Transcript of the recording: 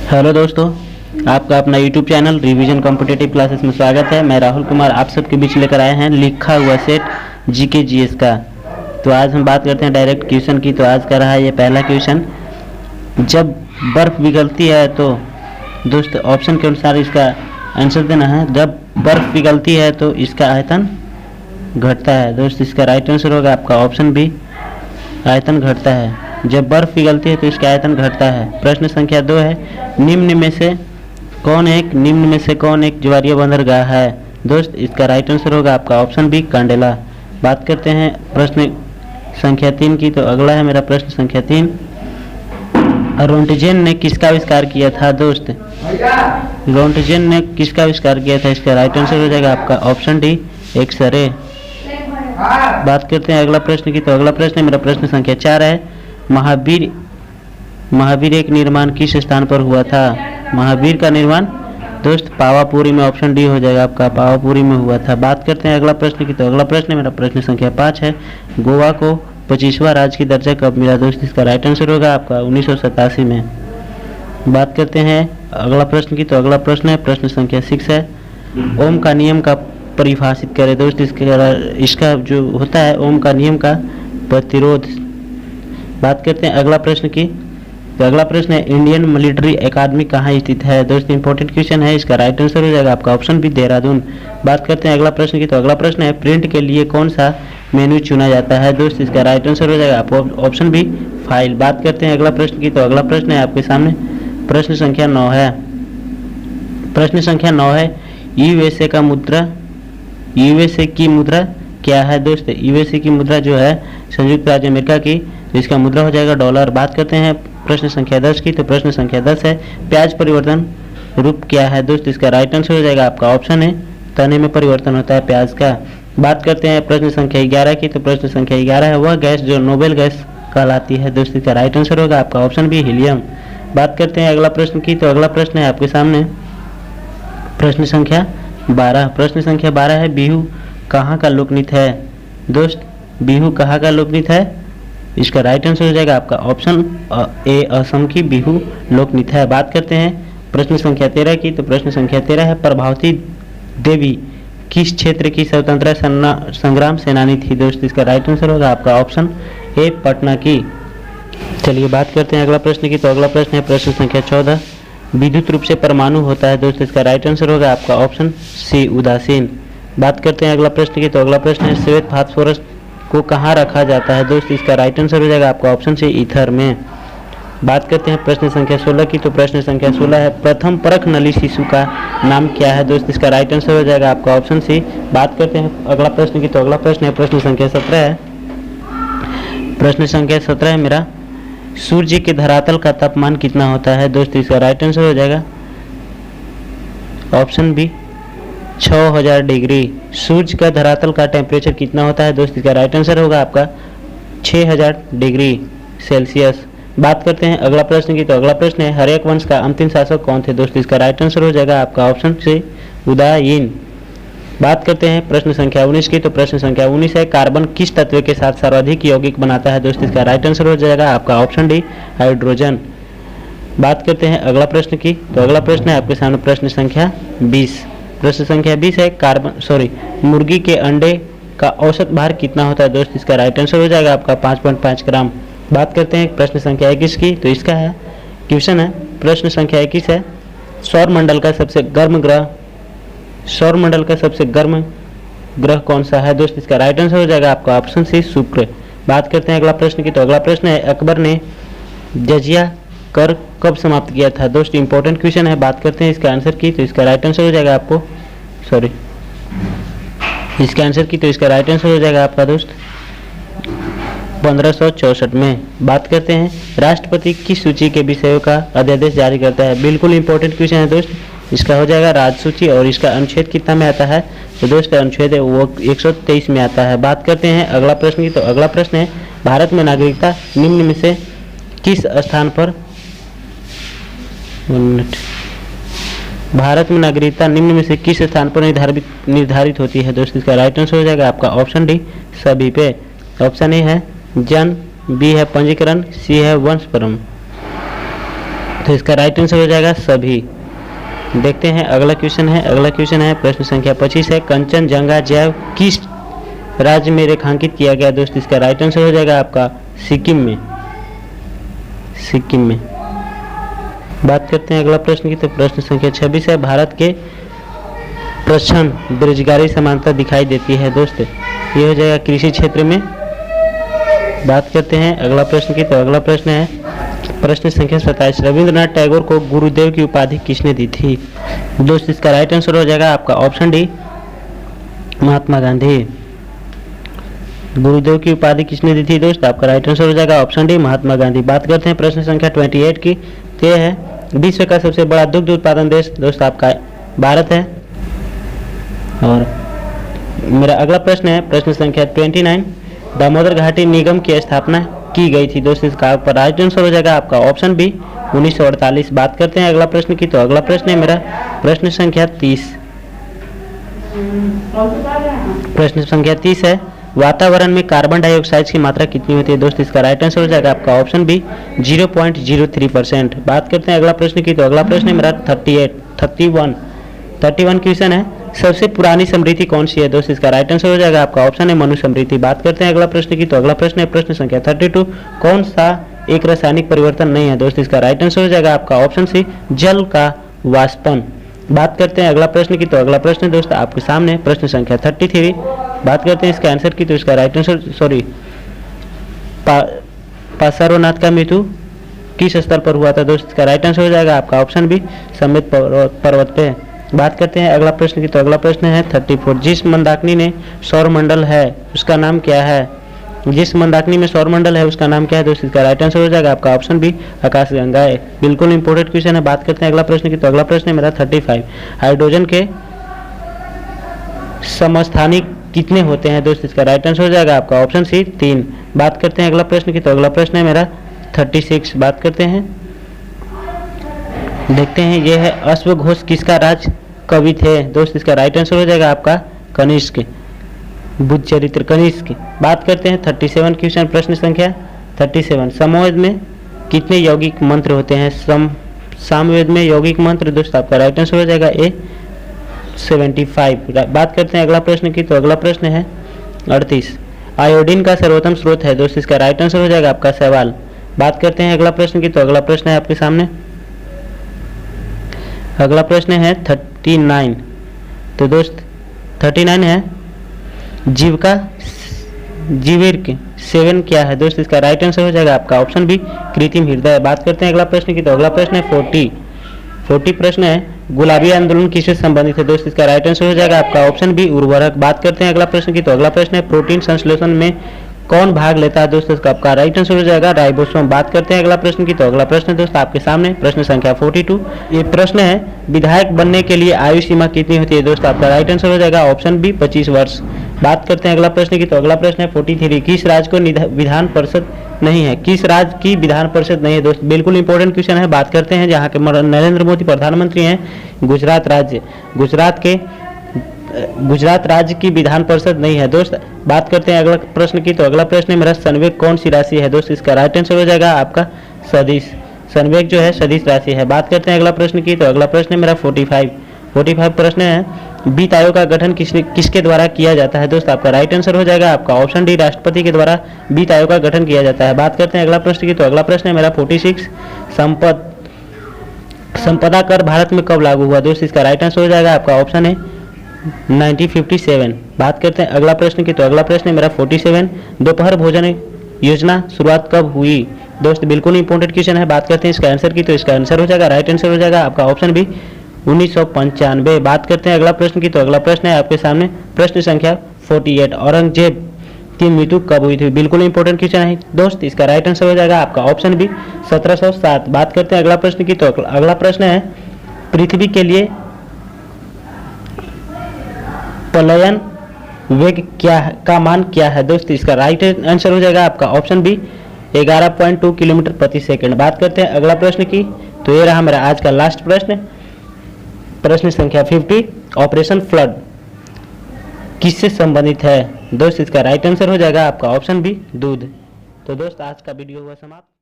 Hello दोस्तों, आपका अपना YouTube channel revision competitive classes में स्वागत है। मैं राहुल कुमार आप सबके बीच लेकर आए हैं लिखा हुआ सेट जीके जीएस का। तो आज हम बात करते हैं डायरेक्ट क्वेश्चन की। तो आज का रहा है ये पहला क्वेश्चन। जब बर्फ़ पिघलती है तो दोस्त ऑप्शन के अनुसार इसका आंसर देना है। जब बर्फ़ पिघलती है तो इसका आयतन घटता है। दोस्त इसका राइट आंसर होगा आपका ऑप्शन बी, आयतन घटता है। जब बर्फ पिघलती है तो इसका आयतन घटता है। प्रश्न संख्या 2 है, निम्न में से कौन एक ज्वारीय बंदरगाह है। दोस्त इसका राइट आंसर होगा आपका ऑप्शन बी, कांडेला। बात करते हैं प्रश्न संख्या 3 की। तो अगला है मेरा प्रश्न संख्या 3। रोंटगेन ने किसका आविष्कार किया था। दोस्त रोंटगेन ने किसका आविष्कार किया था, इसका राइट आंसर हो जाएगा आपका ऑप्शन डी, एक्सरे। बात करते हैं अगला प्रश्न की। तो अगला प्रश्न मेरा प्रश्न संख्या 4 है, महावीर एक निर्माण किस स्थान पर हुआ था। महावीर का निर्माण दोस्त पावापुरी में, ऑप्शन डी हो जाएगा आपका, पावापुरी में हुआ था। बात करते हैं अगला प्रश्न की। तो अगला प्रश्न मेरा प्रश्न संख्या 5 है, गोवा को 25वां राज्य की दर्जा कब मिला। दोस्त इसका राइट आंसर होगा आपका 1987 में। बात करते हैं अगला प्रश्न की। तो अगला प्रश्न है प्रश्न संख्या 6 है, ओम का नियम का परिभाषित करें। दोस्त इसका जो होता है ओम का नियम का प्रतिरोध। बात करते हैं अगला प्रश्न की। तो अगला प्रश्न है, इंडियन मिलिट्री एकेडमी कहाँ स्थित है। दोस्त इंपॉर्टेंट क्वेश्चन है, इसका राइट आंसर हो जाएगा आपका ऑप्शन बी, देहरादून। बात करते हैं अगला प्रश्न की। तो अगला प्रश्न है, प्रिंट के लिए कौन सा मेन्यू चुना जाता है। दोस्त इसका राइट आंसर हो जाएगा आपको ऑप्शन बी, फाइल। बात करते हैं अगला प्रश्न की। तो अगला प्रश्न है आपके सामने प्रश्न संख्या 9 है। प्रश्न संख्या 9 है, यूएसए की मुद्रा क्या है। दोस्त यूएसए की मुद्रा जो है संयुक्त राज्य अमेरिका की, तो इसका मुद्रा हो जाएगा डॉलर। बात करते हैं प्रश्न संख्या 10 की। तो प्रश्न संख्या 10 है, प्याज परिवर्तन रूप क्या है। दोस्त इसका राइट आंसर हो जाएगा आपका ऑप्शन है, तने में परिवर्तन होता है प्याज का। बात करते हैं प्रश्न संख्या 11 की। तो प्रश्न संख्या 11 है, वह गैस जो नोबेल गैस कहलाती है। दोस्त इसका राइट आंसर होगा आपका ऑप्शन बी, हीलियम। बात करते हैं अगला प्रश्न की। तो अगला प्रश्न है आपके सामने प्रश्न संख्या 12। प्रश्न संख्या 12 है, बिहू कहाँ का लोकनृत्य है। दोस्त बिहू कहाँ का नृत्य है, इसका राइट आंसर हो जाएगा आपका ऑप्शन ए, असम की बिहू लोकनृत्य है। बात करते हैं प्रश्न संख्या 13 की। तो प्रश्न संख्या 13 है, प्रभावती देवी किस क्षेत्र की स्वतंत्रता संग्राम सेनानी थी। दोस्त इसका राइट आंसर होगा आपका ऑप्शन ए, पटना की। चलिए बात करते हैं अगला प्रश्न की। तो अगला प्रश्न है प्रश्न संख्या 14, विद्युत रूप से परमाणु होता है। दोस्त इसका राइट आंसर होगा आपका ऑप्शन सी, उदासीन। बात करते हैं अगला प्रश्न की। तो अगला प्रश्न है, श्वेत फास्फोरस को कहाँ रखा जाता है। दोस्त इसका राइट आंसर हो जाएगा आपका ऑप्शन सी, ईथर में। बात करते हैं प्रश्न संख्या 16 की। तो प्रश्न संख्या 16 है, प्रथम परख नली शिशु का नाम क्या है। दोस्त इसका राइट आंसर हो जाएगा आपका ऑप्शन सी। बात करते हैं अगला प्रश्न की। तो अगला प्रश्न है प्रश्न संख्या 17 है। प्रश्न संख्या 17 है मेरा, सूर्य के धरातल का तापमान कितना होता है। दोस्त इसका राइट आंसर हो जाएगा ऑप्शन बी, 6000 डिग्री। सूर्य का धरातल का टेम्परेचर कितना होता है। दोस्त इसका राइट आंसर होगा आपका 6000 डिग्री सेल्सियस। बात करते हैं अगला प्रश्न की। तो अगला प्रश्न है, हर्यक वंश का अंतिम शासक कौन थे। दोस्त इसका राइट आंसर हो जाएगा आपका ऑप्शन सी, उदयन। बात करते हैं प्रश्न संख्या 19 की। तो प्रश्न संख्या 19 है, कार्बन किस तत्व के साथ सर्वाधिक यौगिक बनाता है। दोस्त इसका राइट आंसर हो जाएगा आपका ऑप्शन डी, हाइड्रोजन। बात करते हैं अगला प्रश्न की। तो अगला प्रश्न है आपके सामने प्रश्न संख्या 20। प्रश्न संख्या 20 है, मुर्गी के अंडे का औसत भार कितना होता है। दोस्त इसका राइट आंसर हो जाएगा आपका 5.5 ग्राम। बात करते हैं प्रश्न संख्या 21 की। तो इसका है क्वेश्चन है प्रश्न संख्या 21 है, सौर मंडल का सबसे गर्म ग्रह कौन सा है। दोस्त इसका राइट आंसर हो जाएगा आपका ऑप्शन सी, शुक्र। बात करते हैं अगला प्रश्न की। तो अगला प्रश्न है, अकबर ने जजिया कर कब समाप्त किया था। दोस्त इंपॉर्टेंट क्वेश्चन है। बात करते हैं इसका आंसर की। तो इसका राइट आंसर हो जाएगा आपको इसका आंसर की। तो इसका राइट आंसर हो जाएगा आपका दोस्त 1564 में। बात करते हैं, राष्ट्रपति किस सूची के विषयों का अध्यादेश जारी करता है। बिल्कुल इंपॉर्टेंट क्वेश्चन है दोस्त। इसका हो जाएगा राज्य सूची, और इसका अनुच्छेद कितना में आता है। तो दोस्त अनुच्छेद है वो 123 में आता है। बात करते हैं अगला प्रश्न की। तो अगला प्रश्न है, भारत में नागरिकता निम्न में से किस स्थान पर किस स्थान पर निर्धारित होती है। दोस्त इसका राइट आंसर हो जाएगा आपका ऑप्शन डी, सभी पे। ऑप्शन ए है जन, बी है पंजीकरण, सी है वंश परम। तो इसका राइट आंसर हो जाएगा सभी। देखते हैं अगला क्वेश्चन है। अगला क्वेश्चन है प्रश्न संख्या 25 है, कंचनजंगा जैव किस राज्य में रेखांकित किया गया दोस्त? इसका राइट आंसर हो जाएगा आपका सिक्किम में। सिक्किम में। बात करते हैं अगला प्रश्न की, तो प्रश्न संख्या 26 है, भारत के प्रच्छन्न बेरोजगारी समानता दिखाई देती है दोस्त, ये हो जाएगा कृषि क्षेत्र में। बात करते हैं अगला प्रश्न की, तो अगला प्रश्न है प्रश्न संख्या 27, रविंद्रनाथ टैगोर को गुरुदेव की उपाधि किसने दी थी दोस्त? इसका राइट आंसर हो जाएगा आपका ऑप्शन डी, महात्मा गांधी। गुरुदेव की उपाधि किसने दी थी दोस्त? आपका राइट आंसर हो जाएगा ऑप्शन डी, महात्मा गांधी। बात करते हैं प्रश्न संख्या 28 की, तो यह है विश्व का सबसे बड़ा दुग्ध उत्पादन देश दोस्त आपका भारत है। और मेरा अगला प्रश्न है प्रश्न संख्या 29, दामोदर घाटी निगम की स्थापना की गई थी दोस्त? इसका राइट आंसर हो जाएगा आपका ऑप्शन बी, 1948। बात करते हैं अगला प्रश्न की, तो अगला प्रश्न है मेरा प्रश्न संख्या 30। प्रश्न संख्या 30 है, वातावरण में कार्बन डाइऑक्साइड की मात्रा कितनी होती है दोस्त? इसका राइट आंसर हो जाएगा आपका ऑप्शन बी, 0.03%। बात करते हैं अगला प्रश्न की, तो अगला प्रश्न है मेरा 31 क्वेश्चन है, सबसे पुरानी समृद्धि कौन सी है दोस्त? इसका राइट आंसर हो जाएगा आपका ऑप्शन है मनु समृद्धि। बात करते हैं अगला प्रश्न की, तो अगला प्रश्न है प्रश्न संख्या 32, कौन सा एक रासायनिक परिवर्तन नहीं है दोस्त? इसका राइट आंसर हो जाएगा आपका ऑप्शन सी, जल का वाष्पन। बात करते हैं अगला प्रश्न की, तो अगला प्रश्न दोस्त आपके सामने प्रश्न संख्या 33। बात करते हैं इसका आंसर की, तो इसका राइट आंसर पार्श्वनाथ का मृत्यु किस स्थल पर हुआ था दोस्त? इसका राइट आंसर हो जाएगा आपका ऑप्शन बी, समेत पर्वत पे। बात करते हैं अगला प्रश्न की, तो अगला प्रश्न है 34, जिस मंदाकिनी में सौरमंडल है उसका नाम क्या है? जिस मंदाकिनी में सौरमंडल है उसका नाम क्या है दोस्त? इसका राइट आंसर हो जाएगा आपका ऑप्शन बी, आकाशगंगा है। बिल्कुल इंपॉर्टेंट क्वेश्चन है। बात करते हैं अगला प्रश्न की, तो अगला प्रश्न है मेरा 35, हाइड्रोजन के समस्थानिक कितने होते हैं दोस्त? इसका राइट आंसर हो जाएगा आपका ऑप्शन सी, 3। बात करते हैं अगला प्रश्न की, तो अगला प्रश्न है मेरा 36। बात करते हैं, देखते हैं ये है, अश्वघोष किसका राज कवि थे दोस्त? इसका राइट आंसर हो जाएगा आपका कनिष्क, बुद्ध चरित्र कनिष्क। बात करते हैं 37 क्वेश्चन, प्रश्न संख्या 37, सामवेद में कितने यौगिक मंत्र होते हैं? सामवेद में यौगिक मंत्र दोस्त आपका राइट आंसर हो जाएगा ए, 75। बात करते हैं अगला प्रश्न की, तो अगला प्रश्न है 38, आयोडीन का सर्वोत्तम स्रोत है दोस्त? इसका राइट आंसर हो जाएगा आपका सवाल। बात करते हैं अगला प्रश्न की, तो अगला प्रश्न है आपके सामने, अगला प्रश्न है 39। तो दोस्त 39 है, जीविका जीविक सेवन क्या है दोस्त? इसका राइट आंसर हो जाएगा आपका ऑप्शन बी, कृत्रिम हृदय। बात करते हैं अगला प्रश्न की, तो अगला प्रश्न है 40 प्रश्न है, गुलाबी आंदोलन किससे संबंधित है दोस्त? इसका राइट आंसर हो जाएगा आपका ऑप्शन बी, उर्वरक। बात करते हैं अगला प्रश्न की, तो अगला प्रश्न है, प्रोटीन संश्लेषण में कौन भाग लेता है दोस्त? इसका आपका राइट आंसर हो जाएगा राइबोसोम। बात करते हैं अगला प्रश्न की, तो अगला प्रश्न दोस्त आपके सामने प्रश्न संख्या 42। ये प्रश्न है, विधायक बनने के लिए आयु सीमा कितनी होती है दोस्त? आपका राइट आंसर हो जाएगा ऑप्शन बी, 25 वर्ष। बात करते हैं अगला प्रश्न की, तो अगला प्रश्न है 43, किस राज्य को विधान परिषद नहीं है? किस राज्य की विधान परिषद नहीं है दोस्त? बिल्कुल इंपॉर्टेंट क्वेश्चन है। बात करते हैं जहाँ के नरेंद्र मोदी प्रधानमंत्री हैं, गुजरात राज्य, गुजरात राज्य की विधान परिषद नहीं है दोस्त। बात करते हैं अगला प्रश्न की, तो अगला प्रश्न है मेरा, संवेग कौन सी राशि है दोस्त? इसका राइट आंसर हो जाएगा आपका सदिश, संवेग जो है सदिश राशि है। बात करते हैं अगला प्रश्न की, तो अगला प्रश्न है मेरा 45 प्रश्न है, वित्त आयोग का गठन किसके द्वारा किया जाता है दोस्त? आपका राइट आंसर हो जाएगा आपका ऑप्शन डी, राष्ट्रपति के द्वारा वित्त आयोग का गठन किया जाता है। बात करते हैं अगला प्रश्न की, तो अगला प्रश्न है मेरा 46, संपदा कर भारत में कब लागू हुआ दोस्त? इसका राइट आंसर हो जाएगा आपका ऑप्शन है 1957। बात करते हैं अगला प्रश्न की, तो अगला प्रश्न है मेरा 47, दोपहर भोजन योजना शुरुआत कब हुई दोस्त? बिल्कुल इंपॉर्टेंट क्वेश्चन है। बात करते हैं इसका आंसर की, तो इसका आंसर हो जाएगा राइट आंसर हो जाएगा आपका ऑप्शन बी, 1995। बात करते हैं अगला प्रश्न की, तो अगला प्रश्न है आपके सामने प्रश्न संख्या 48, औरंगजेब की मृत्यु कब हुई थी? बिल्कुल इंपॉर्टेंट क्वेश्चन है दोस्त, इसका राइट आंसर हो जाएगा आपका ऑप्शन बी, 1707। बात करते हैं अगला प्रश्न की, तो अगला प्रश्न है, पृथ्वी के लिए पलायन वेग क्या का मान क्या है दोस्त? इसका राइट आंसर हो जाएगा आपका ऑप्शन बी, 11.2 किलोमीटर प्रति सेकंड। बात करते हैं अगला प्रश्न की, तो ये रहा मेरा आज का लास्ट प्रश्न, प्रश्न संख्या 50, ऑपरेशन फ्लड किससे संबंधित है दोस्त? इसका राइट आंसर हो जाएगा आपका ऑप्शन बी, दूध। तो दोस्त आज का वीडियो हुआ समाप्त।